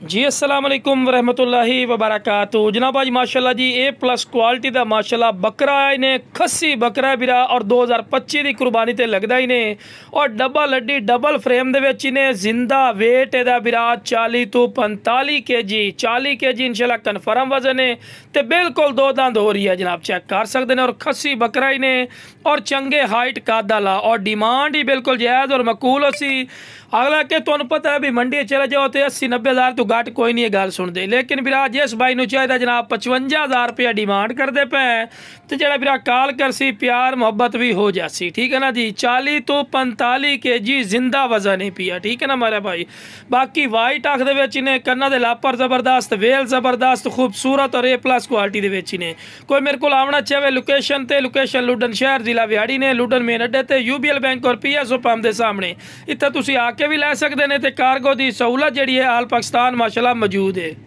जी अस्सलाम वालेकुम वरहमतुल्लाहि वबरकातुहू। जनाब आज माशाल्लाह जी A+ क्वालिटी का माशाल्लाह बकरा इन्हें खस्सी बकरा बिरा और 2025 की कुर्बानी ते लगदा ही ने और डबल हड्डी डबल फ्रेम दे विच इन्हें जिंदा वेट एदा बिरा 40 तो 45 kg 40 kg इंशाल्लाह कन्फर्म वजन है ते बिल्कुल दो दंद हो रही है जनाब, चेक कर सकते हैं। और खस्सी बकरा इन्हें और चंगे हाइट कादा और डिमांड ही बिल्कुल जायज़ और मकूल होसी। अगला कि तुहानू पता है भी मंडी चले जाओ तो 80-90 हज़ार तो घट कोई नहीं गल सुनते, लेकिन बिरा जिस भाई नू चाहिए जनाब 55,000 रुपया डिमांड करते पे तो जरा बिरा कॉल करसी प्यार मुहब्बत भी हो जासी, ठीक है ना जी। 40 तो 45 kg जिंदा वजन ही पिया, ठीक है ना मेरे भाई। बाकी वाइट अख दे इन्हें कन्ना दे लापर जबरदस्त, वेल जबरदस्त खूबसूरत और A+ क्वालिटी दे इन्हें कोई मेरे को आवना चाहे लोकेशन ते लोकेशन लुडन शहर जिला बिहाड़ी ने लुडन मेन अड्डे ते UBL बैंक और PSO पंप के सामने इतना तुसी आके भी लै सकते हैं। तो कार्गो की सहूलत जी है आल पाकिस्तान माशाल्लाह मौजूद है।